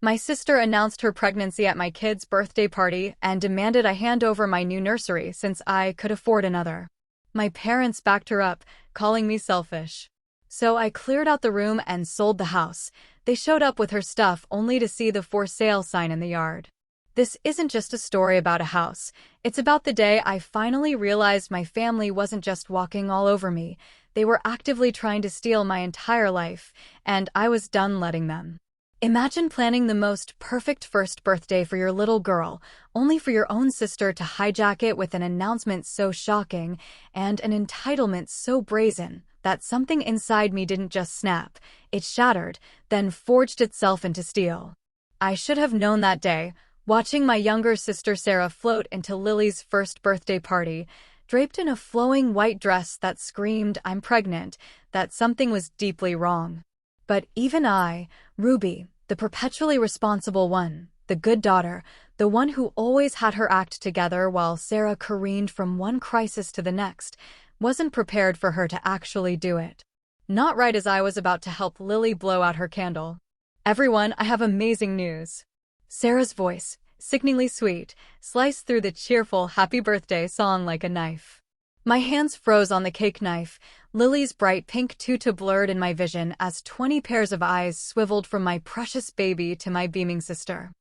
My sister announced her pregnancy at my kid's birthday party and demanded I hand over my new nursery since I could afford another. My parents backed her up, calling me selfish. So I cleared out the room and sold the house. They showed up with her stuff only to see the for sale sign in the yard. This isn't just a story about a house. It's about the day I finally realized my family wasn't just walking all over me. They were actively trying to steal my entire life, and I was done letting them. Imagine planning the most perfect first birthday for your little girl, only for your own sister to hijack it with an announcement so shocking and an entitlement so brazen that something inside me didn't just snap, it shattered, then forged itself into steel. I should have known that day, watching my younger sister Sarah float into Lily's first birthday party, draped in a flowing white dress that screamed, "I'm pregnant," that something was deeply wrong. But even I, Ruby, the perpetually responsible one, the good daughter, the one who always had her act together while Sarah careened from one crisis to the next, wasn't prepared for her to actually do it. Not right as I was about to help Lily blow out her candle. "Everyone, I have amazing news." Sarah's voice, sickeningly sweet, sliced through the cheerful happy birthday song like a knife. My hands froze on the cake knife, Lily's bright pink tutu blurred in my vision as 20 pairs of eyes swiveled from my precious baby to my beaming sister.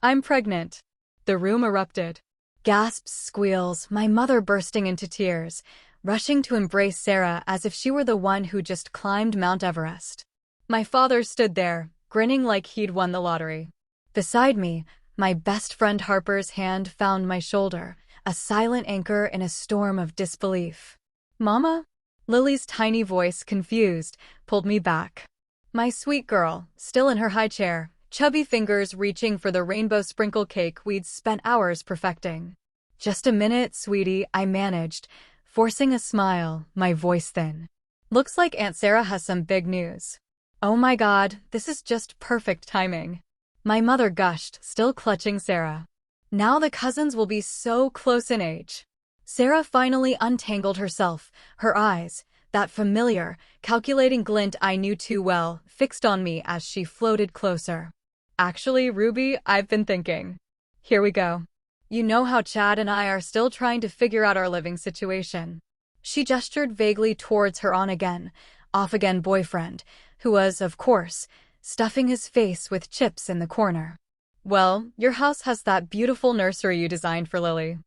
"I'm pregnant." The room erupted. Gasps, squeals, my mother bursting into tears, rushing to embrace Sarah as if she were the one who just climbed Mount Everest. My father stood there, grinning like he'd won the lottery. Beside me, my best friend Harper's hand found my shoulder, a silent anchor in a storm of disbelief. "Mama?" Lily's tiny voice, confused, pulled me back. My sweet girl, still in her high chair, chubby fingers reaching for the rainbow sprinkle cake we'd spent hours perfecting. "Just a minute, sweetie," I managed, forcing a smile, my voice thin. "Looks like Aunt Sarah has some big news." "Oh my God, this is just perfect timing." My mother gushed, still clutching Sarah. "Now the cousins will be so close in age." Sarah finally untangled herself, her eyes, that familiar, calculating glint I knew too well, fixed on me as she floated closer. "Actually, Ruby, I've been thinking. Here we go. You know how Chad and I are still trying to figure out our living situation." She gestured vaguely towards her on-again, off-again boyfriend, who was, of course, stuffing his face with chips in the corner. "Well, your house has that beautiful nursery you designed for Lily."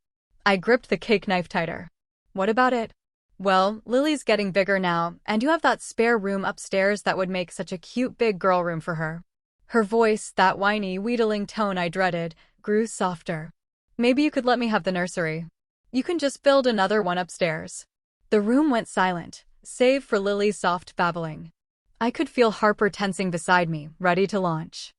I gripped the cake knife tighter. "What about it?" "Well, Lily's getting bigger now, and you have that spare room upstairs that would make such a cute big girl room for her." Her voice, that whiny, wheedling tone I dreaded, grew softer. "Maybe you could let me have the nursery. You can just build another one upstairs." The room went silent, save for Lily's soft babbling. I could feel Harper tensing beside me, ready to launch.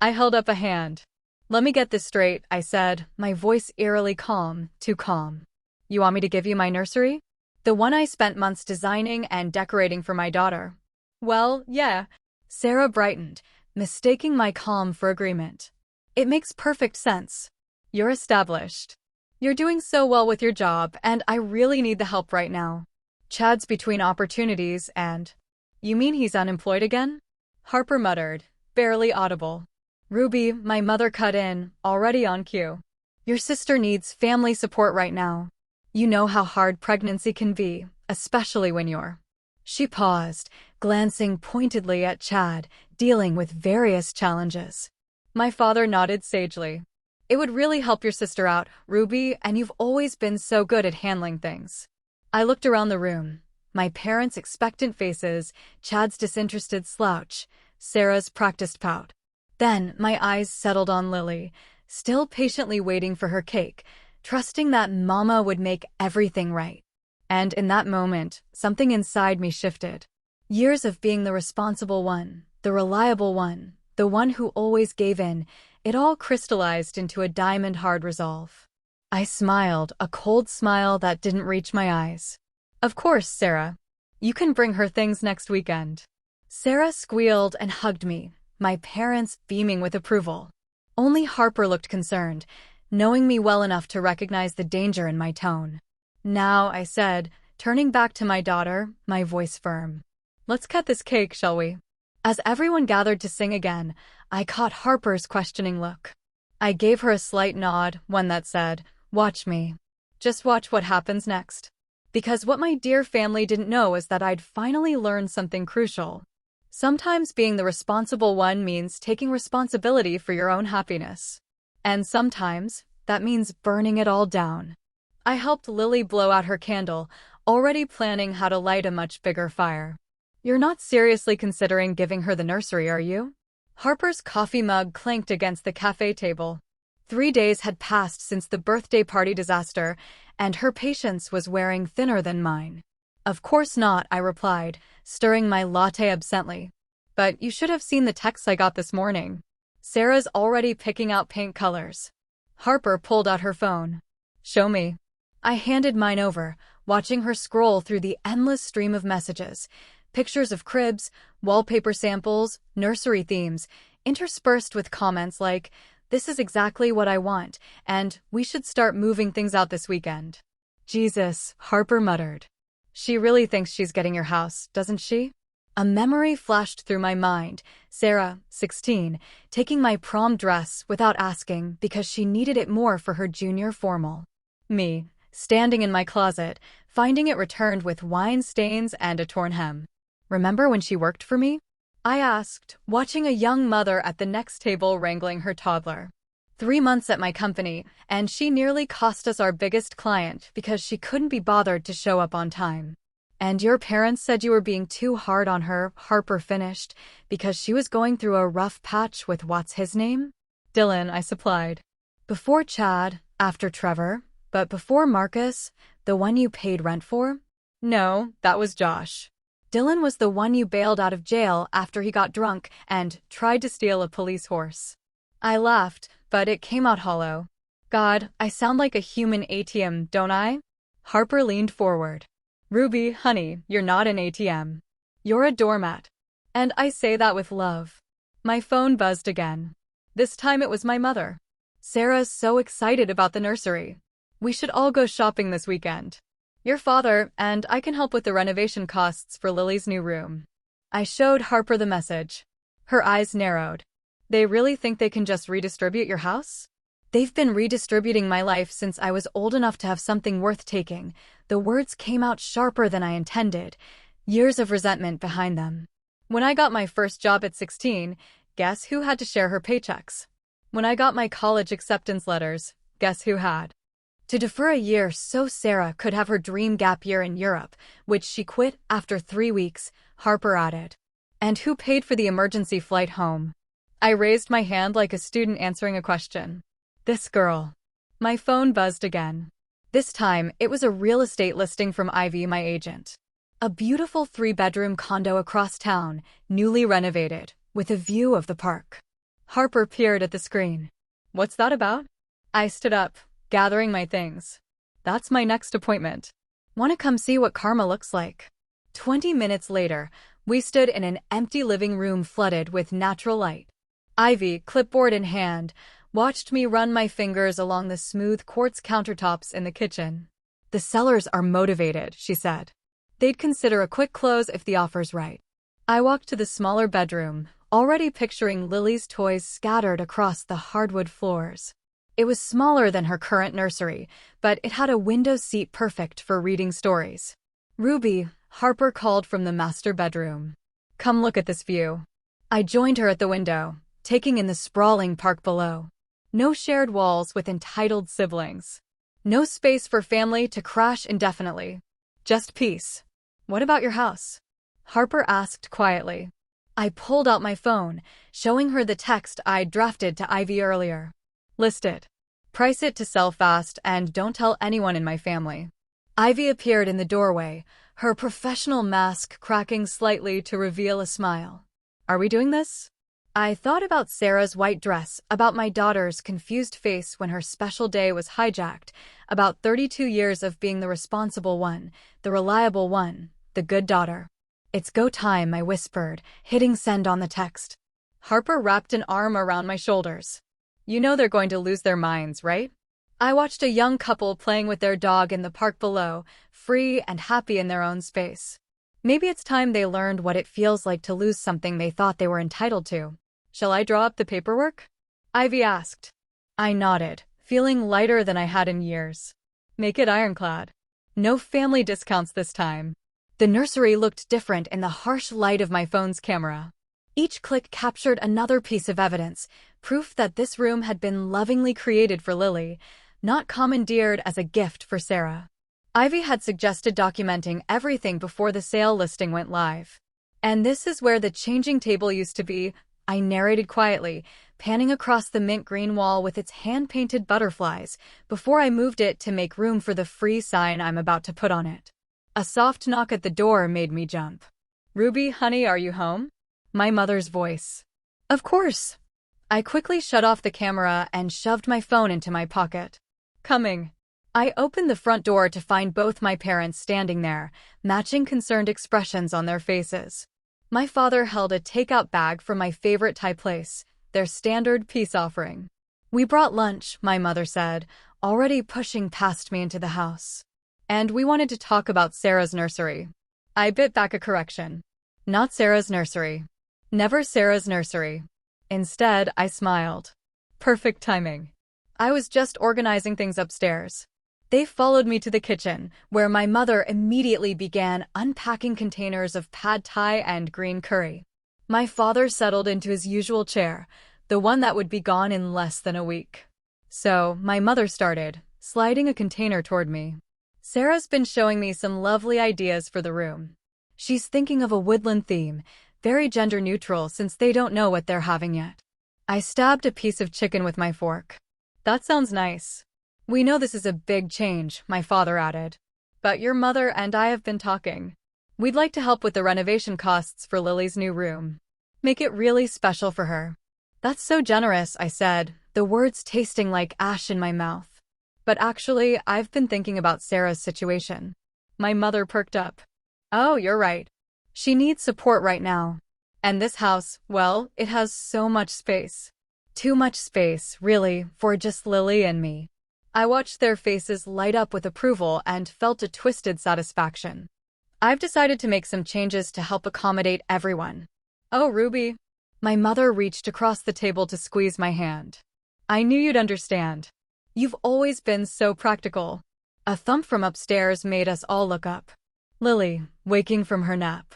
I held up a hand. "Let me get this straight," I said, my voice eerily calm, too calm. "You want me to give you my nursery? The one I spent months designing and decorating for my daughter?" "Well, yeah." Sarah brightened, mistaking my calm for agreement. "It makes perfect sense. You're established. You're doing so well with your job, and I really need the help right now. Chad's between opportunities and—" "You mean he's unemployed again?" Harper muttered, barely audible. "Ruby," my mother cut in, already on cue. "Your sister needs family support right now. You know how hard pregnancy can be, especially when you're—" She paused, glancing pointedly at Chad, dealing with various challenges. My father nodded sagely. "It would really help your sister out, Ruby, and you've always been so good at handling things." I looked around the room. My parents' expectant faces, Chad's disinterested slouch, Sarah's practiced pout. Then my eyes settled on Lily, still patiently waiting for her cake, trusting that Mama would make everything right. And in that moment, something inside me shifted. Years of being the responsible one, the reliable one, the one who always gave in, it all crystallized into a diamond-hard resolve. I smiled, a cold smile that didn't reach my eyes. "Of course, Sarah. You can bring her things next weekend." Sarah squealed and hugged me, my parents beaming with approval. Only Harper looked concerned, knowing me well enough to recognize the danger in my tone. "Now," I said, turning back to my daughter, my voice firm. "Let's cut this cake, shall we?" As everyone gathered to sing again, I caught Harper's questioning look. I gave her a slight nod, one that said, "Watch me. Just watch what happens next." Because what my dear family didn't know is that I'd finally learned something crucial. Sometimes being the responsible one means taking responsibility for your own happiness. And sometimes that means burning it all down. I helped Lily blow out her candle, already planning how to light a much bigger fire. "You're not seriously considering giving her the nursery, are you?" Harper's coffee mug clanked against the cafe table. 3 days had passed since the birthday party disaster, and her patience was wearing thinner than mine. "Of course not," I replied, stirring my latte absently. "But you should have seen the texts I got this morning. Sarah's already picking out paint colors." Harper pulled out her phone. "Show me." I handed mine over, watching her scroll through the endless stream of messages. Pictures of cribs, wallpaper samples, nursery themes, interspersed with comments like, "This is exactly what I want," and "We should start moving things out this weekend." "Jesus," Harper muttered. "She really thinks she's getting your house, doesn't she?" A memory flashed through my mind. Sarah, 16, taking my prom dress without asking because she needed it more for her junior formal. Me, standing in my closet, finding it returned with wine stains and a torn hem. "Remember when she worked for me?" I asked, watching a young mother at the next table wrangling her toddler. 3 months at my company, and she nearly cost us our biggest client because she couldn't be bothered to show up on time. "And your parents said you were being too hard on her," Harper finished, "because she was going through a rough patch with what's his name?" "Dylan," I supplied. "Before Chad, after Trevor, but before Marcus, the one you paid rent for?" "No, that was Josh. Dylan was the one you bailed out of jail after he got drunk and tried to steal a police horse." I laughed, but it came out hollow. "God, I sound like a human ATM, don't I?" Harper leaned forward. "Ruby, honey, you're not an ATM. You're a doormat. And I say that with love." My phone buzzed again. This time it was my mother. "Sarah's so excited about the nursery. We should all go shopping this weekend. Your father and I can help with the renovation costs for Lily's new room." I showed Harper the message. Her eyes narrowed. "They really think they can just redistribute your house?" "They've been redistributing my life since I was old enough to have something worth taking." The words came out sharper than I intended, years of resentment behind them. When I got my first job at 16, guess who had to share her paychecks? When I got my college acceptance letters, guess who had to defer a year so Sarah could have her dream gap year in Europe, which she quit after 3 weeks, Harper added. "And who paid for the emergency flight home?" I raised my hand like a student answering a question. "This girl." My phone buzzed again. This time, it was a real estate listing from Ivy, my agent. A beautiful 3-bedroom condo across town, newly renovated, with a view of the park. Harper peered at the screen. "What's that about?" I stood up, gathering my things. "That's my next appointment. Want to come see what karma looks like?" 20 minutes later, we stood in an empty living room flooded with natural light. Ivy, clipboard in hand, watched me run my fingers along the smooth quartz countertops in the kitchen. "The sellers are motivated," she said. "They'd consider a quick close if the offer's right." I walked to the smaller bedroom, already picturing Lily's toys scattered across the hardwood floors. It was smaller than her current nursery, but it had a window seat perfect for reading stories. "Ruby," Harper called from the master bedroom. "Come look at this view." I joined her at the window, taking in the sprawling park below. No shared walls with entitled siblings. No space for family to crash indefinitely. Just peace. "What about your house?" Harper asked quietly. I pulled out my phone, showing her the text I'd drafted to Ivy earlier. "List it. Price it to sell fast, and don't tell anyone in my family." Ivy appeared in the doorway, her professional mask cracking slightly to reveal a smile. "Are we doing this?" I thought about Sarah's white dress, about my daughter's confused face when her special day was hijacked, about 32 years of being the responsible one, the reliable one, the good daughter. "It's go time," I whispered, hitting send on the text. Harper wrapped an arm around my shoulders. "You know they're going to lose their minds, right?" I watched a young couple playing with their dog in the park below, free and happy in their own space. Maybe it's time they learned what it feels like to lose something they thought they were entitled to. Shall I draw up the paperwork? Ivy asked. I nodded, feeling lighter than I had in years. Make it ironclad. No family discounts this time. The nursery looked different in the harsh light of my phone's camera. Each click captured another piece of evidence, proof that this room had been lovingly created for Lily, not commandeered as a gift for Sarah. Ivy had suggested documenting everything before the sale listing went live. And this is where the changing table used to be, I narrated quietly, panning across the mint green wall with its hand-painted butterflies, before I moved it to make room for the free sign I'm about to put on it. A soft knock at the door made me jump. Ruby, honey, are you home? My mother's voice. Of course. I quickly shut off the camera and shoved my phone into my pocket. Coming. I opened the front door to find both my parents standing there, matching concerned expressions on their faces. My father held a takeout bag from my favorite Thai place, their standard peace offering. We brought lunch, my mother said, already pushing past me into the house. And we wanted to talk about Sarah's nursery. I bit back a correction. Not Sarah's nursery. Never Sarah's nursery. Instead, I smiled. Perfect timing. I was just organizing things upstairs. They followed me to the kitchen, where my mother immediately began unpacking containers of pad thai and green curry. My father settled into his usual chair, the one that would be gone in less than a week. So, my mother started, sliding a container toward me. Sarah's been showing me some lovely ideas for the room. She's thinking of a woodland theme, very gender-neutral since they don't know what they're having yet. I stabbed a piece of chicken with my fork. That sounds nice. We know this is a big change, my father added. But your mother and I have been talking. We'd like to help with the renovation costs for Lily's new room. Make it really special for her. That's so generous, I said, the words tasting like ash in my mouth. But actually, I've been thinking about Sarah's situation. My mother perked up. Oh, you're right. She needs support right now. And this house, well, it has so much space. Too much space, really, for just Lily and me. I watched their faces light up with approval and felt a twisted satisfaction. I've decided to make some changes to help accommodate everyone. Oh, Ruby. My mother reached across the table to squeeze my hand. I knew you'd understand. You've always been so practical. A thump from upstairs made us all look up. Lily, waking from her nap.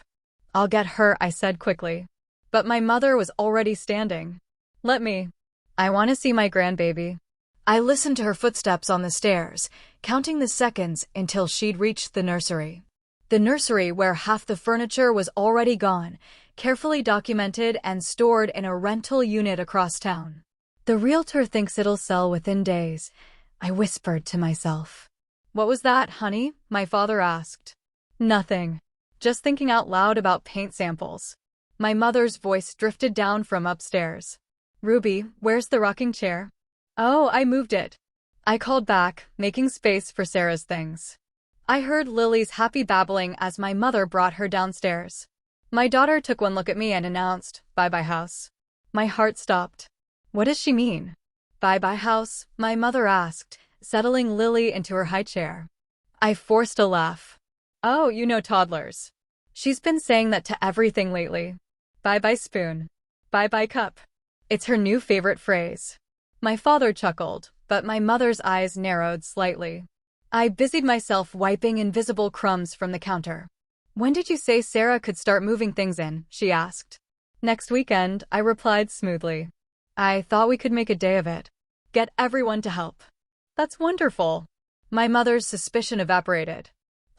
I'll get her, I said quickly. But my mother was already standing. Let me. I want to see my grandbaby. I listened to her footsteps on the stairs, counting the seconds until she'd reached the nursery. The nursery where half the furniture was already gone, carefully documented and stored in a rental unit across town. The realtor thinks it'll sell within days, I whispered to myself. What was that, honey? My father asked. Nothing. Just thinking out loud about paint samples. My mother's voice drifted down from upstairs. Ruby, where's the rocking chair? Oh, I moved it. I called back, making space for Sarah's things. I heard Lily's happy babbling as my mother brought her downstairs. My daughter took one look at me and announced, "Bye-bye house." My heart stopped. What does she mean? Bye-bye house, my mother asked, settling Lily into her high chair. I forced a laugh. Oh, you know toddlers. She's been saying that to everything lately. Bye-bye spoon. Bye-bye cup. It's her new favorite phrase. My father chuckled, but my mother's eyes narrowed slightly. I busied myself wiping invisible crumbs from the counter. When did you say Sarah could start moving things in? She asked. Next weekend, I replied smoothly. I thought we could make a day of it. Get everyone to help. That's wonderful. My mother's suspicion evaporated.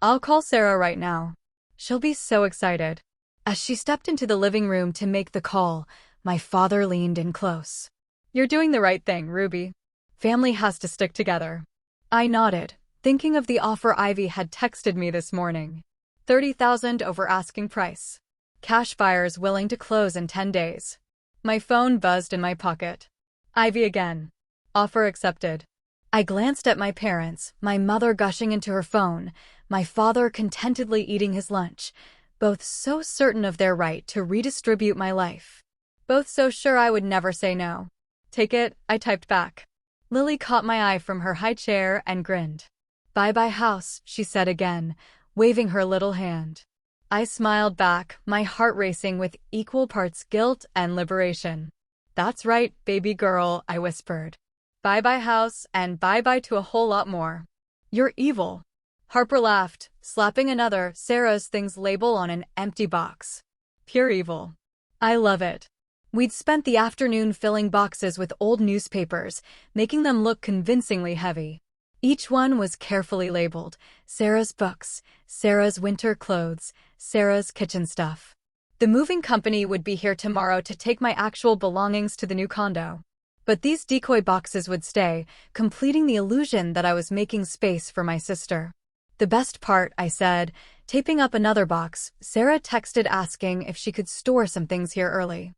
I'll call Sarah right now. She'll be so excited. As she stepped into the living room to make the call, my father leaned in close. You're doing the right thing, Ruby. Family has to stick together. I nodded, thinking of the offer Ivy had texted me this morning. 30,000 over asking price. Cash buyers willing to close in 10 days. My phone buzzed in my pocket. Ivy again. Offer accepted. I glanced at my parents, my mother gushing into her phone, my father contentedly eating his lunch, both so certain of their right to redistribute my life. Both so sure I would never say no. Take it, I typed back. Lily caught my eye from her high chair and grinned. Bye-bye house, she said again, waving her little hand. I smiled back, my heart racing with equal parts guilt and liberation. That's right, baby girl, I whispered. Bye-bye house, and bye-bye to a whole lot more. You're evil. Harper laughed, slapping another Sarah's Things label on an empty box. Pure evil. I love it. We'd spent the afternoon filling boxes with old newspapers, making them look convincingly heavy. Each one was carefully labeled: Sarah's books, Sarah's winter clothes, Sarah's kitchen stuff. The moving company would be here tomorrow to take my actual belongings to the new condo. But these decoy boxes would stay, completing the illusion that I was making space for my sister. The best part, I said, taping up another box. Sarah texted asking if she could store some things here early.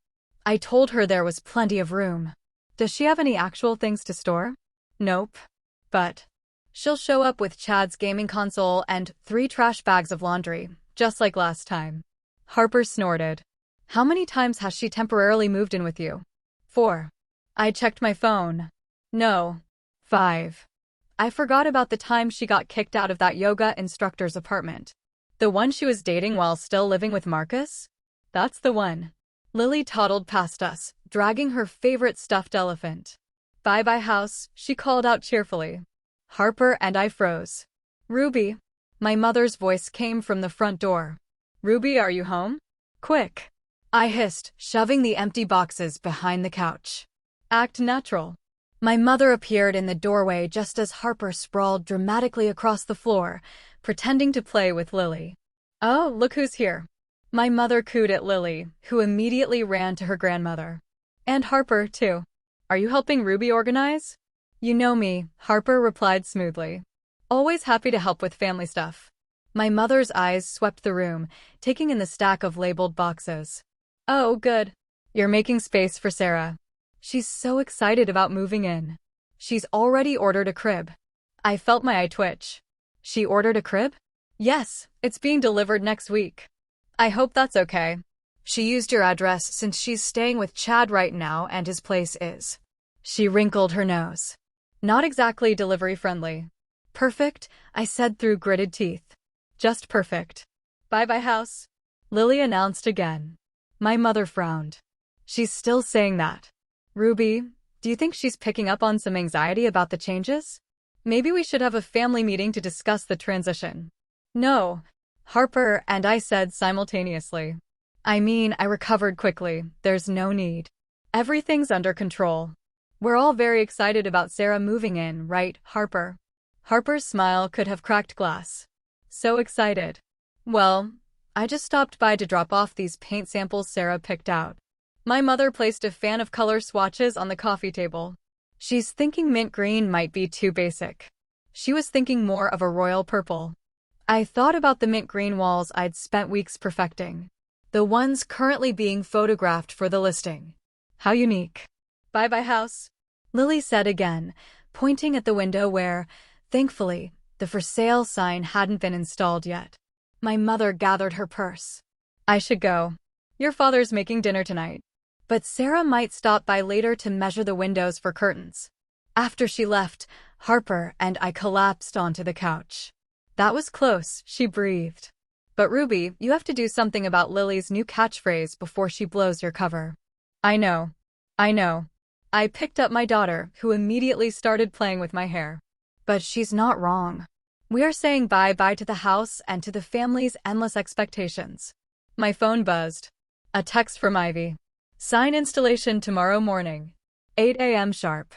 I told her there was plenty of room. Does she have any actual things to store? Nope. But she'll show up with Chad's gaming console and 3 trash bags of laundry, just like last time. Harper snorted. How many times has she temporarily moved in with you? 4. I checked my phone. No. 5. I forgot about the time she got kicked out of that yoga instructor's apartment. The one she was dating while still living with Marcus? That's the one. Lily toddled past us, dragging her favorite stuffed elephant. Bye-bye house, she called out cheerfully. Harper and I froze. Ruby. My mother's voice came from the front door. Ruby, are you home? Quick. I hissed, shoving the empty boxes behind the couch. Act natural. My mother appeared in the doorway just as Harper sprawled dramatically across the floor, pretending to play with Lily. Oh, look who's here. My mother cooed at Lily, who immediately ran to her grandmother. And Harper, too. Are you helping Ruby organize? You know me, Harper replied smoothly. Always happy to help with family stuff. My mother's eyes swept the room, taking in the stack of labeled boxes. Oh, good. You're making space for Sarah. She's so excited about moving in. She's already ordered a crib. I felt my eye twitch. She ordered a crib? Yes, it's being delivered next week. I hope that's okay. She used your address since she's staying with Chad right now and his place is. She wrinkled her nose. Not exactly delivery friendly. Perfect, I said through gritted teeth. Just perfect. Bye-bye house. Lily announced again. My mother frowned. She's still saying that. Ruby, do you think she's picking up on some anxiety about the changes? Maybe we should have a family meeting to discuss the transition. No, Harper and I said simultaneously. I mean, I recovered quickly. There's no need. Everything's under control. We're all very excited about Sarah moving in, right, Harper? Harper's smile could have cracked glass. So excited. Well, I just stopped by to drop off these paint samples Sarah picked out. My mother placed a fan of color swatches on the coffee table. She's thinking mint green might be too basic. She was thinking more of a royal purple. I thought about the mint green walls I'd spent weeks perfecting. The ones currently being photographed for the listing. How unique. Bye-bye house. Lily said again, pointing at the window where, thankfully, the for sale sign hadn't been installed yet. My mother gathered her purse. I should go. Your father's making dinner tonight. But Sarah might stop by later to measure the windows for curtains. After she left, Harper and I collapsed onto the couch. That was close, she breathed. But Ruby, you have to do something about Lily's new catchphrase before she blows your cover. I know. I know. I picked up my daughter, who immediately started playing with my hair. But she's not wrong. We are saying bye-bye to the house and to the family's endless expectations. My phone buzzed. A text from Ivy. Sign installation tomorrow morning. 8 a.m. sharp.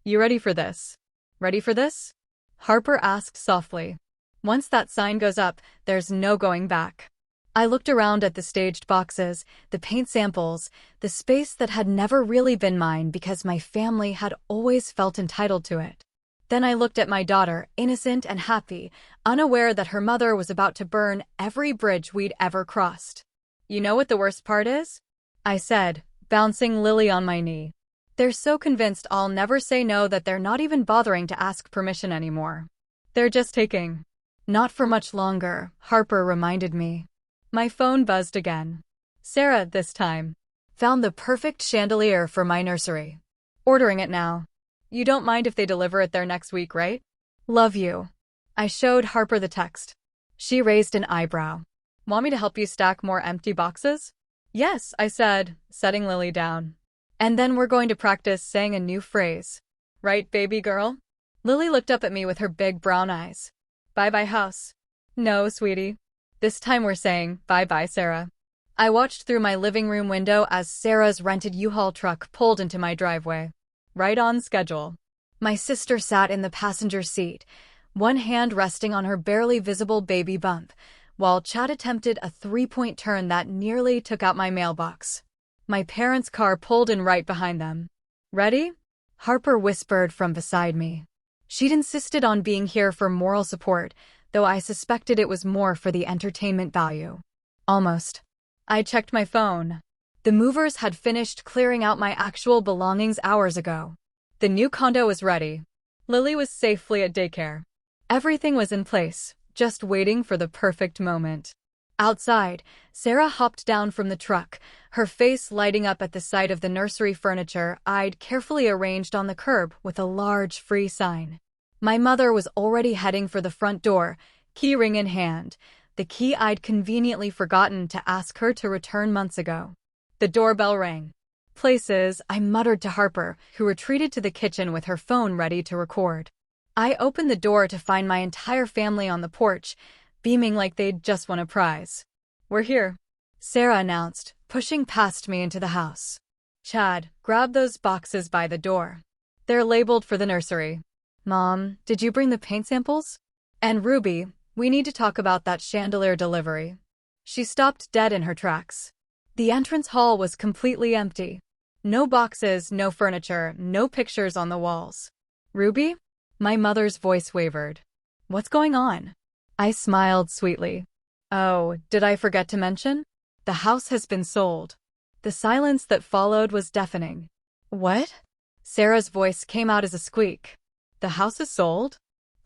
You ready for this? Ready for this? Harper asked softly. Once that sign goes up, there's no going back. I looked around at the staged boxes, the paint samples, the space that had never really been mine because my family had always felt entitled to it. Then I looked at my daughter, innocent and happy, unaware that her mother was about to burn every bridge we'd ever crossed. You know what the worst part is? I said, bouncing Lily on my knee. They're so convinced I'll never say no that they're not even bothering to ask permission anymore. They're just taking. Not for much longer, Harper reminded me. My phone buzzed again. Sarah, this time. Found the perfect chandelier for my nursery. Ordering it now. You don't mind if they deliver it there next week, right? Love you. I showed Harper the text. She raised an eyebrow. Want me to help you stack more empty boxes? Yes, I said, setting Lily down. And then we're going to practice saying a new phrase. Right, baby girl? Lily looked up at me with her big brown eyes. Bye-bye, house. No, sweetie. This time we're saying, bye-bye, Sarah. I watched through my living room window as Sarah's rented U-Haul truck pulled into my driveway. Right on schedule. My sister sat in the passenger seat, one hand resting on her barely visible baby bump, while Chad attempted a three-point turn that nearly took out my mailbox. My parents' car pulled in right behind them. Ready? Harper whispered from beside me. She'd insisted on being here for moral support, though I suspected it was more for the entertainment value. Almost. I checked my phone. The movers had finished clearing out my actual belongings hours ago. The new condo was ready. Lily was safely at daycare. Everything was in place, just waiting for the perfect moment. Outside, Sarah hopped down from the truck, her face lighting up at the sight of the nursery furniture I'd carefully arranged on the curb with a large free sign. My mother was already heading for the front door, key ring in hand, the key I'd conveniently forgotten to ask her to return months ago. The doorbell rang. Places, I muttered to Harper, who retreated to the kitchen with her phone ready to record. I opened the door to find my entire family on the porch, beaming like they'd just won a prize. We're here, Sarah announced, pushing past me into the house. Chad, grab those boxes by the door. They're labeled for the nursery. Mom, did you bring the paint samples? And Ruby, we need to talk about that chandelier delivery. She stopped dead in her tracks. The entrance hall was completely empty. No boxes, no furniture, no pictures on the walls. Ruby? My mother's voice wavered. What's going on? I smiled sweetly. Oh, did I forget to mention? The house has been sold. The silence that followed was deafening. What? Sarah's voice came out as a squeak. The house is sold?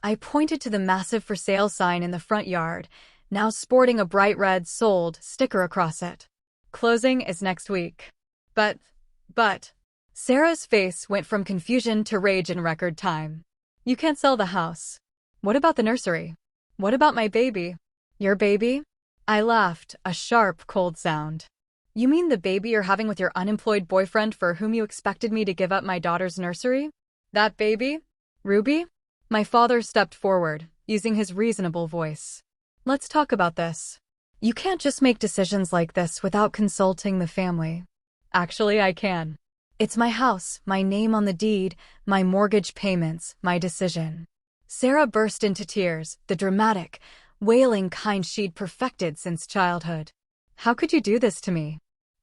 I pointed to the massive for sale sign in the front yard, now sporting a bright red "Sold" sticker across it. Closing is next week. But, Sarah's face went from confusion to rage in record time. You can't sell the house. What about the nursery? What about my baby? Your baby? I laughed, a sharp, cold sound. You mean the baby you're having with your unemployed boyfriend for whom you expected me to give up my daughter's nursery? That baby? Ruby? My father stepped forward, using his reasonable voice. Let's talk about this. You can't just make decisions like this without consulting the family. Actually, I can. It's my house, my name on the deed, my mortgage payments, my decision. Sarah burst into tears, the dramatic, wailing kind she'd perfected since childhood. How could you do this to me?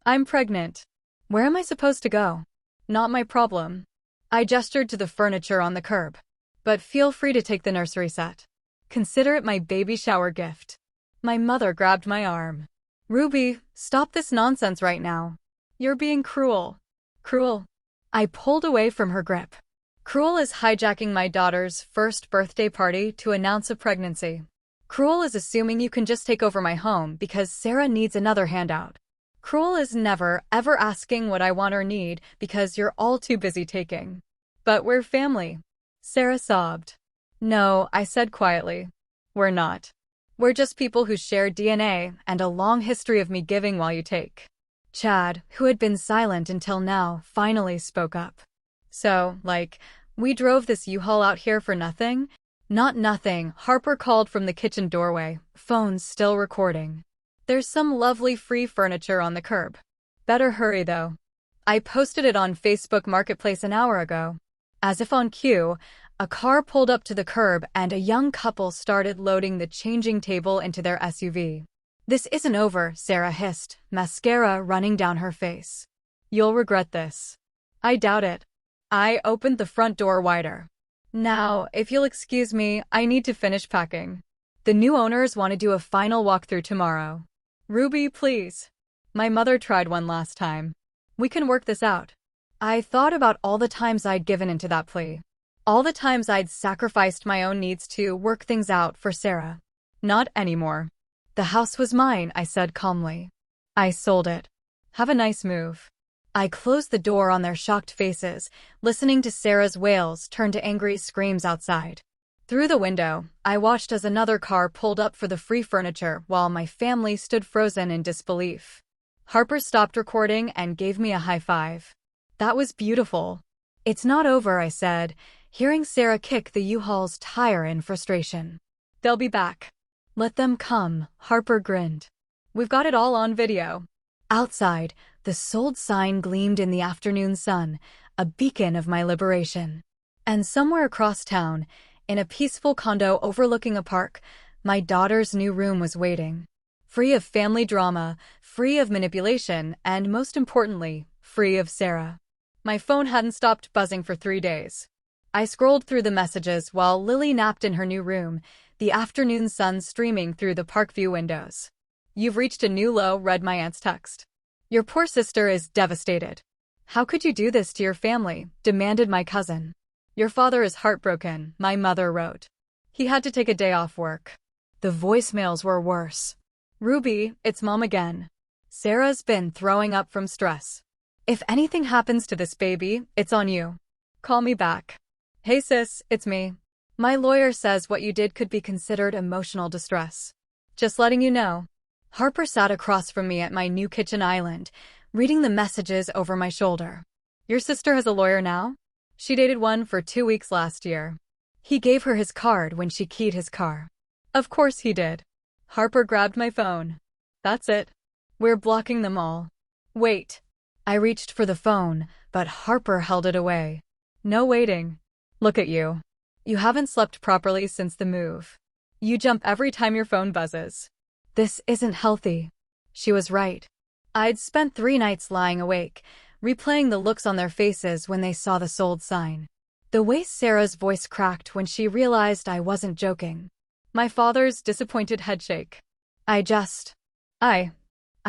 I'm pregnant. Where am I supposed to go? Not my problem. I gestured to the furniture on the curb. But feel free to take the nursery set. Consider it my baby shower gift. My mother grabbed my arm. Ruby, stop this nonsense right now. You're being cruel. Cruel. I pulled away from her grip. Cruel is hijacking my daughter's first birthday party to announce a pregnancy. Cruel is assuming you can just take over my home because Sarah needs another handout. Cruel is never, ever asking what I want or need because you're all too busy taking. But we're family. Sarah sobbed. No, I said quietly. We're not. We're just people who share DNA and a long history of me giving while you take. Chad, who had been silent until now, finally spoke up. So, we drove this U-Haul out here for nothing? Not nothing, Harper called from the kitchen doorway, phone still recording. There's some lovely free furniture on the curb. Better hurry though. I posted it on Facebook Marketplace an hour ago. As if on cue, a car pulled up to the curb and a young couple started loading the changing table into their SUV. This isn't over, Sarah hissed, mascara running down her face. You'll regret this. I doubt it. I opened the front door wider. Now, if you'll excuse me, I need to finish packing. The new owners want to do a final walkthrough tomorrow. Ruby, please. My mother tried one last time. We can work this out. I thought about all the times I'd given into that plea. All the times I'd sacrificed my own needs to work things out for Sarah. Not anymore. The house was mine, I said calmly. I sold it. Have a nice move. I closed the door on their shocked faces, listening to Sarah's wails turn to angry screams outside. Through the window, I watched as another car pulled up for the free furniture while my family stood frozen in disbelief. Harper stopped recording and gave me a high five. That was beautiful. It's not over, I said, hearing Sarah kick the U-Haul's tire in frustration. They'll be back. Let them come, Harper grinned. We've got it all on video. Outside, the sold sign gleamed in the afternoon sun, a beacon of my liberation. And somewhere across town, in a peaceful condo overlooking a park, my daughter's new room was waiting. Free of family drama, free of manipulation, and most importantly, free of Sarah. My phone hadn't stopped buzzing for 3 days. I scrolled through the messages while Lily napped in her new room, the afternoon sun streaming through the park view windows. You've reached a new low, read my aunt's text. Your poor sister is devastated. How could you do this to your family? Demanded my cousin. Your father is heartbroken, my mother wrote. He had to take a day off work. The voicemails were worse. Ruby, it's Mom again. Sarah's been throwing up from stress. If anything happens to this baby, it's on you. Call me back. Hey sis, it's me. My lawyer says what you did could be considered emotional distress. Just letting you know. Harper sat across from me at my new kitchen island, reading the messages over my shoulder. Your sister has a lawyer now? She dated one for 2 weeks last year. He gave her his card when she keyed his car. Of course he did. Harper grabbed my phone. That's it. We're blocking them all. Wait. I reached for the phone, but Harper held it away. No waiting. Look at you. You haven't slept properly since the move. You jump every time your phone buzzes. This isn't healthy. She was right. I'd spent 3 nights lying awake, replaying the looks on their faces when they saw the sold sign. The way Sarah's voice cracked when she realized I wasn't joking. My father's disappointed headshake. I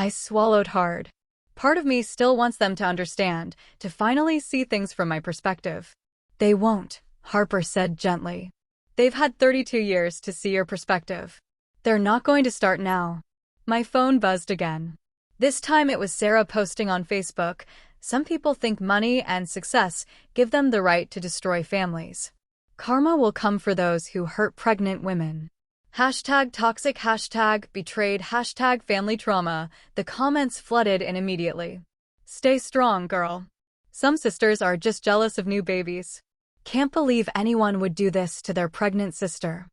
swallowed hard. Part of me still wants them to understand, to finally see things from my perspective. They won't, Harper said gently. They've had 32 years to see your perspective. They're not going to start now. My phone buzzed again. This time it was Sarah posting on Facebook. Some people think money and success give them the right to destroy families. Karma will come for those who hurt pregnant women. #toxic, #betrayed, #family trauma. The comments flooded in immediately. Stay strong, girl. Some sisters are just jealous of new babies. Can't believe anyone would do this to their pregnant sister.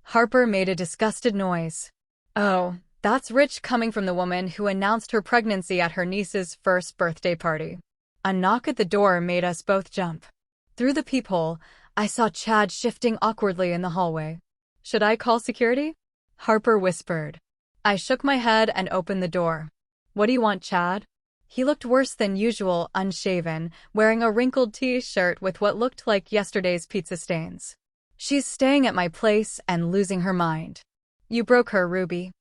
Harper made a disgusted noise. Oh, that's rich coming from the woman who announced her pregnancy at her niece's first birthday party. A knock at the door made us both jump. Through the peephole, I saw Chad shifting awkwardly in the hallway. Should I call security? Harper whispered. I shook my head and opened the door. What do you want, Chad? He looked worse than usual, unshaven, wearing a wrinkled t-shirt with what looked like yesterday's pizza stains. She's staying at my place and losing her mind. You broke her, Ruby.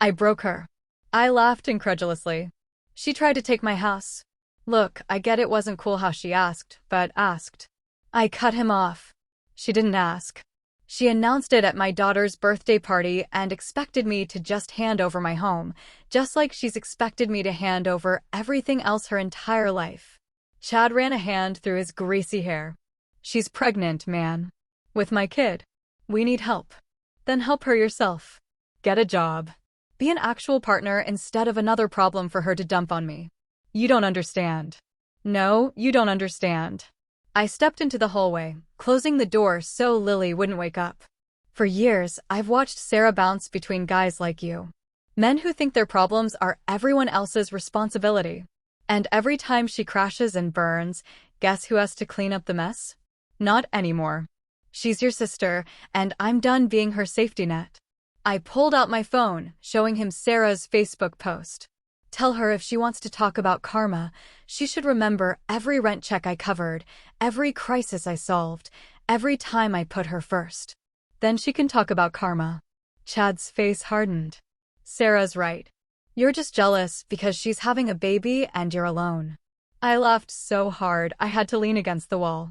I broke her. I laughed incredulously. She tried to take my house. Look, I get it wasn't cool how she asked, but asked. I cut him off. She didn't ask. She announced it at my daughter's birthday party and expected me to just hand over my home, just like she's expected me to hand over everything else her entire life. Chad ran a hand through his greasy hair. She's pregnant, man. With my kid. We need help. Then help her yourself. Get a job. Be an actual partner instead of another problem for her to dump on me. You don't understand. No, you don't understand. I stepped into the hallway, closing the door so Lily wouldn't wake up. For years, I've watched Sarah bounce between guys like you. Men who think their problems are everyone else's responsibility. And every time she crashes and burns, guess who has to clean up the mess? Not anymore. She's your sister, and I'm done being her safety net. I pulled out my phone, showing him Sarah's Facebook post. Tell her if she wants to talk about karma, she should remember every rent check I covered, every crisis I solved, every time I put her first. Then she can talk about karma. Chad's face hardened. Sarah's right. You're just jealous because she's having a baby and you're alone. I laughed so hard I had to lean against the wall.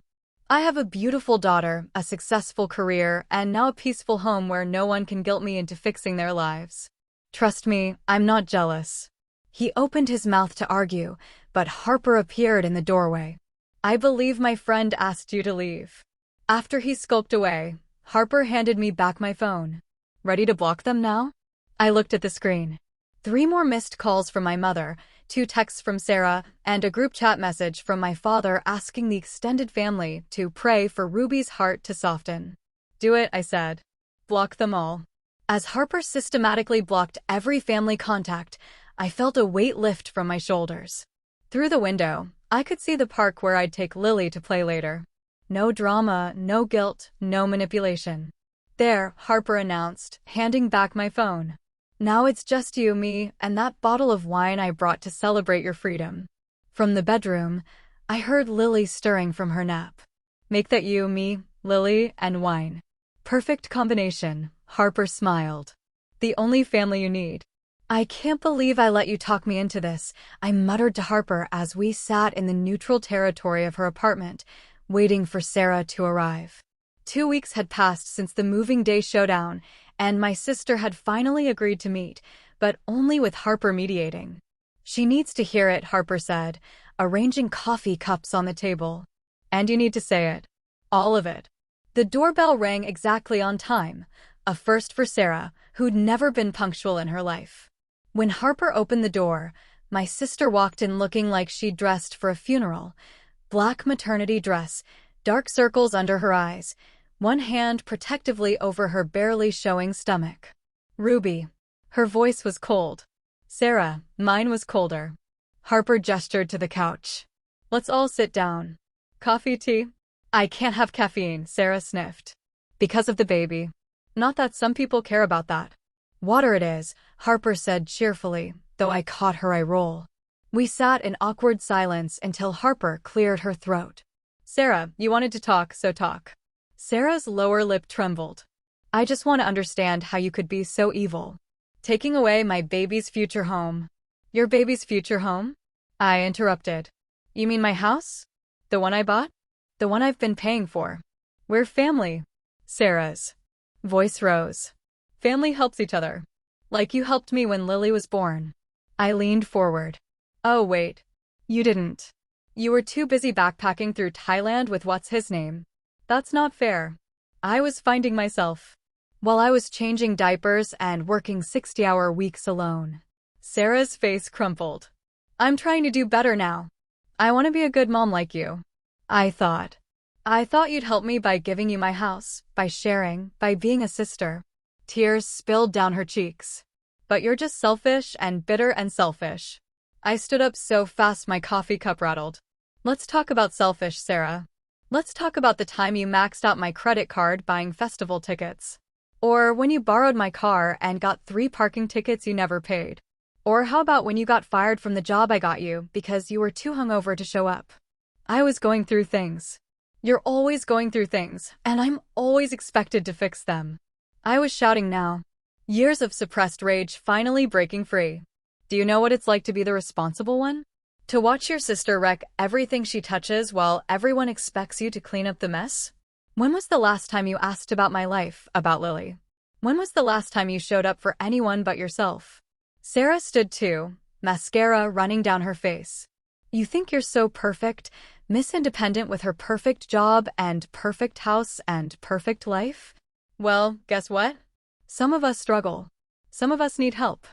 I have a beautiful daughter, a successful career, and now a peaceful home where no one can guilt me into fixing their lives. Trust me, I'm not jealous. He opened his mouth to argue, but Harper appeared in the doorway. I believe my friend asked you to leave. After he skulked away, Harper handed me back my phone. Ready to block them now? I looked at the screen. 3 more missed calls from my mother, 2 texts from Sarah, and a group chat message from my father asking the extended family to pray for Ruby's heart to soften. Do it, I said. Block them all. As Harper systematically blocked every family contact, I felt a weight lift from my shoulders. Through the window, I could see the park where I'd take Lily to play later. No drama, no guilt, no manipulation. There, Harper announced, handing back my phone. Now it's just you, me, and that bottle of wine I brought to celebrate your freedom. From the bedroom, I heard Lily stirring from her nap. Make that you, me, Lily, and wine. Perfect combination, Harper smiled. The only family you need. I can't believe I let you talk me into this, I muttered to Harper as we sat in the neutral territory of her apartment, waiting for Sarah to arrive. 2 weeks had passed since the moving day showdown, and my sister had finally agreed to meet, but only with Harper mediating. She needs to hear it, Harper said, arranging coffee cups on the table. And you need to say it. All of it. The doorbell rang exactly on time, a first for Sarah, who'd never been punctual in her life. When Harper opened the door, my sister walked in looking like she'd dressed for a funeral. Black maternity dress, dark circles under her eyes, one hand protectively over her barely showing stomach. Ruby. Her voice was cold. Sarah, mine was colder. Harper gestured to the couch. Let's all sit down. Coffee, tea? I can't have caffeine, Sarah sniffed. Because of the baby. Not that some people care about that. Water it is, Harper said cheerfully, though I caught her eye roll. We sat in awkward silence until Harper cleared her throat. Sarah, you wanted to talk, so talk. Sarah's lower lip trembled. I just want to understand how you could be so evil. Taking away my baby's future home. Your baby's future home? I interrupted. You mean my house? The one I bought? The one I've been paying for. We're family. Sarah's voice rose. Family helps each other. Like you helped me when Lily was born. I leaned forward. Oh wait. You didn't. You were too busy backpacking through Thailand with what's his name. That's not fair. I was finding myself. While I was changing diapers and working 60-hour weeks alone. Sarah's face crumpled. I'm trying to do better now. I want to be a good mom like you. I thought you'd help me by giving you my house, by sharing, by being a sister. Tears spilled down her cheeks. But you're just selfish and bitter and selfish. I stood up so fast my coffee cup rattled. Let's talk about selfish, Sarah. Let's talk about the time you maxed out my credit card buying festival tickets. Or when you borrowed my car and got 3 parking tickets you never paid. Or how about when you got fired from the job I got you because you were too hungover to show up? I was going through things. You're always going through things, and I'm always expected to fix them. I was shouting now. Years of suppressed rage finally breaking free. Do you know what it's like to be the responsible one? To watch your sister wreck everything she touches while everyone expects you to clean up the mess? When was the last time you asked about my life, about Lily? When was the last time you showed up for anyone but yourself? Sarah stood too, mascara running down her face. You think you're so perfect, Miss Independent with her perfect job and perfect house and perfect life? Well, guess what? Some of us struggle. Some of us need help.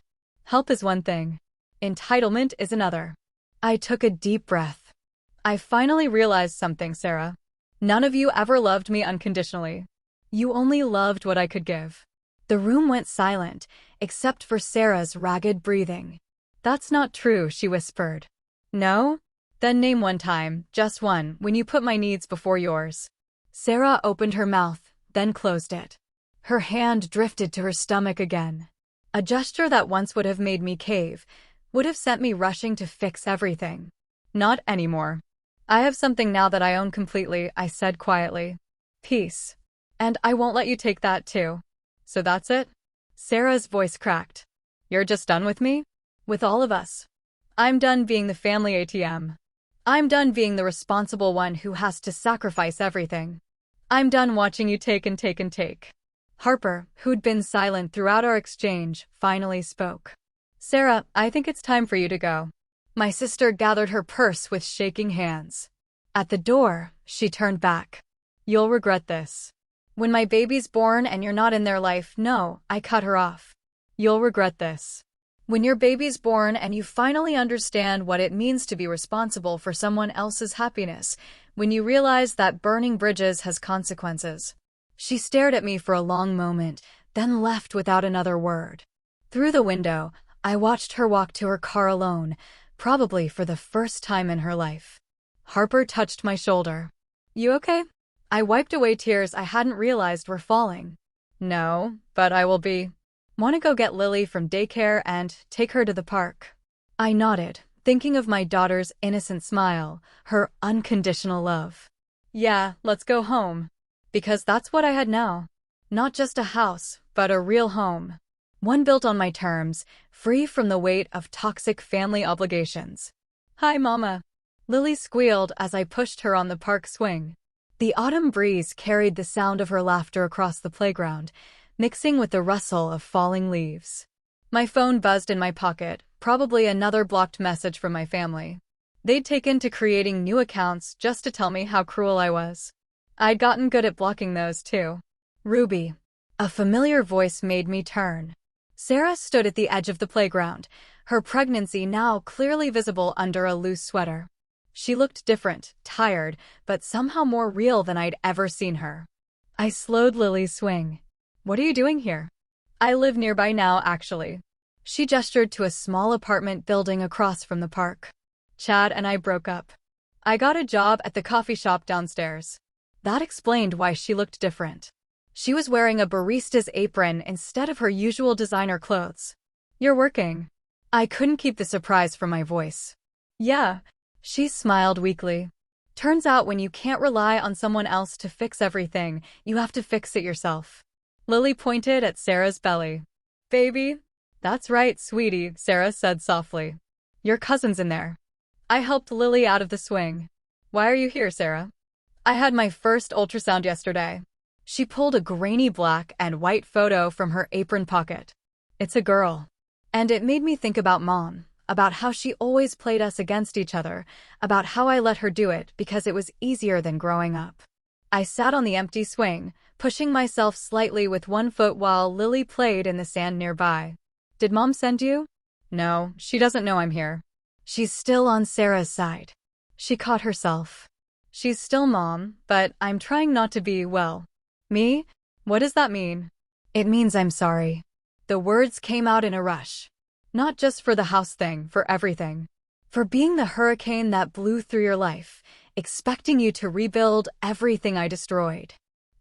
Help is one thing. Entitlement is another. I took a deep breath. I finally realized something, Sarah. None of you ever loved me unconditionally. You only loved what I could give. The room went silent, except for Sarah's ragged breathing. That's not true, she whispered. No? Then name one time, just one, when you put my needs before yours. Sarah opened her mouth, then closed it. Her hand drifted to her stomach again. A gesture that once would have made me cave, would have sent me rushing to fix everything. Not anymore. I have something now that I own completely, I said quietly. Peace. And I won't let you take that too. So that's it? Sarah's voice cracked. You're just done with me? With all of us. I'm done being the family ATM. I'm done being the responsible one who has to sacrifice everything. I'm done watching you take and take and take. Harper, who'd been silent throughout our exchange, finally spoke. Sarah, I think it's time for you to go. My sister gathered her purse with shaking hands. At the door, she turned back. You'll regret this. When my baby's born and you're not in their life, no, I cut her off. You'll regret this. When your baby's born and you finally understand what it means to be responsible for someone else's happiness, when you realize that burning bridges has consequences. She stared at me for a long moment, then left without another word. Through the window, I watched her walk to her car alone, probably for the first time in her life. Harper touched my shoulder. You okay? I wiped away tears I hadn't realized were falling. No, but I will be. Want to go get Lily from daycare and take her to the park? I nodded, thinking of my daughter's innocent smile, her unconditional love. Yeah, let's go home. Because that's what I had now. Not just a house, but a real home. One built on my terms, free from the weight of toxic family obligations. Hi, Mama. Lily squealed as I pushed her on the park swing. The autumn breeze carried the sound of her laughter across the playground, mixing with the rustle of falling leaves. My phone buzzed in my pocket, probably another blocked message from my family. They'd taken to creating new accounts just to tell me how cruel I was. I'd gotten good at blocking those too. Ruby. A familiar voice made me turn. Sarah stood at the edge of the playground, her pregnancy now clearly visible under a loose sweater. She looked different, tired, but somehow more real than I'd ever seen her. I slowed Lily's swing. What are you doing here? I live nearby now, actually. She gestured to a small apartment building across from the park. Chad and I broke up. I got a job at the coffee shop downstairs. That explained why she looked different. She was wearing a barista's apron instead of her usual designer clothes. You're working. I couldn't keep the surprise from my voice. Yeah. She smiled weakly. Turns out when you can't rely on someone else to fix everything, you have to fix it yourself. Lily pointed at Sarah's belly. Baby? That's right, sweetie, Sarah said softly. Your cousin's in there. I helped Lily out of the swing. Why are you here, Sarah? I had my first ultrasound yesterday. She pulled a grainy black and white photo from her apron pocket. It's a girl. And it made me think about Mom, about how she always played us against each other, about how I let her do it because it was easier than growing up. I sat on the empty swing, pushing myself slightly with one foot while Lily played in the sand nearby. Did Mom send you? No, she doesn't know I'm here. She's still on Sarah's side. She caught herself. She's still Mom, but I'm trying not to be, well. Me? What does that mean? It means I'm sorry. The words came out in a rush. Not just for the house thing, for everything. For being the hurricane that blew through your life, expecting you to rebuild everything I destroyed.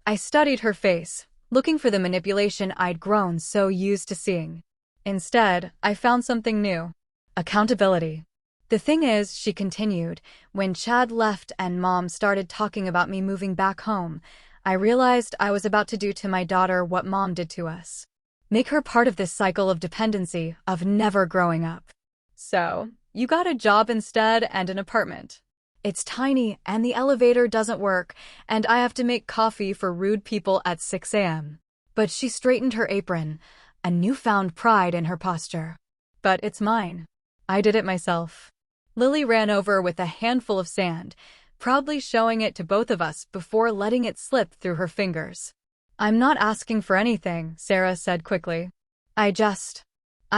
I studied her face, looking for the manipulation I'd grown so used to seeing. Instead, I found something new. Accountability. The thing is, she continued, when Chad left and Mom started talking about me moving back home, I realized I was about to do to my daughter what Mom did to us. Make her part of this cycle of dependency, of never growing up. So, you got a job instead and an apartment. It's tiny and the elevator doesn't work, and I have to make coffee for rude people at 6 a.m. But she straightened her apron, a newfound pride in her posture. But it's mine. I did it myself. Lily ran over with a handful of sand, proudly showing it to both of us before letting it slip through her fingers. I'm not asking for anything, Sarah said quickly. I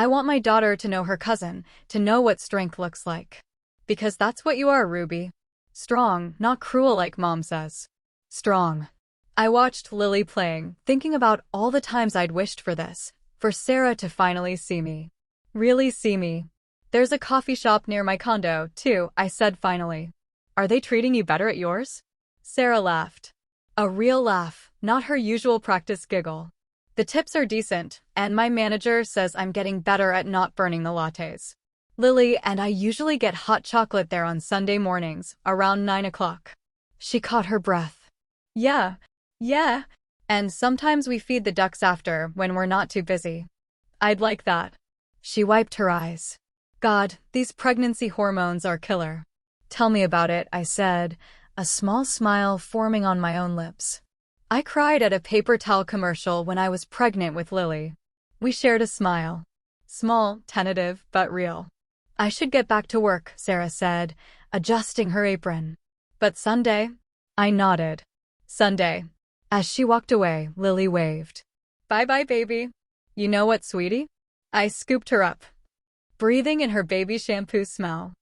want my daughter to know her cousin, to know what strength looks like. Because that's what you are, Ruby. Strong, not cruel like Mom says. Strong. I watched Lily playing, thinking about all the times I'd wished for this, for Sarah to finally see me. Really see me. There's a coffee shop near my condo, too, I said finally. Are they treating you better at yours? Sarah laughed. A real laugh, not her usual practice giggle. The tips are decent, and my manager says I'm getting better at not burning the lattes. Lily and I usually get hot chocolate there on Sunday mornings, around 9 o'clock. She caught her breath. Yeah. And sometimes we feed the ducks after, when we're not too busy. I'd like that. She wiped her eyes. God, these pregnancy hormones are killer. Tell me about it, I said, a small smile forming on my own lips. I cried at a paper towel commercial when I was pregnant with Lily. We shared a smile. Small, tentative, but real. I should get back to work, Sarah said, adjusting her apron. But Sunday? I nodded. Sunday. As she walked away, Lily waved. Bye-bye, baby. You know what, sweetie? I scooped her up, breathing in her baby shampoo smell.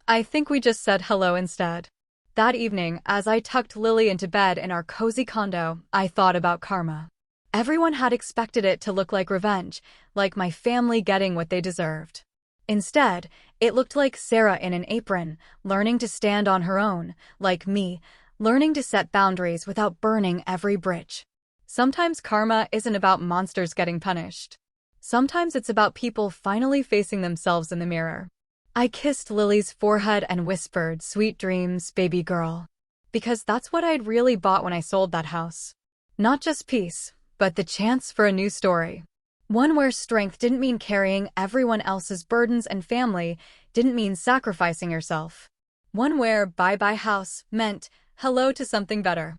I think we just said hello instead. That evening, as I tucked Lily into bed in our cozy condo, I thought about karma. Everyone had expected it to look like revenge, like my family getting what they deserved. Instead, it looked like Sarah in an apron, learning to stand on her own, like me, learning to set boundaries without burning every bridge. Sometimes karma isn't about monsters getting punished. Sometimes it's about people finally facing themselves in the mirror. I kissed Lily's forehead and whispered, "Sweet dreams, baby girl." Because that's what I'd really bought when I sold that house. Not just peace, but the chance for a new story. One where strength didn't mean carrying everyone else's burdens and family didn't mean sacrificing yourself. One where bye-bye house meant hello to something better.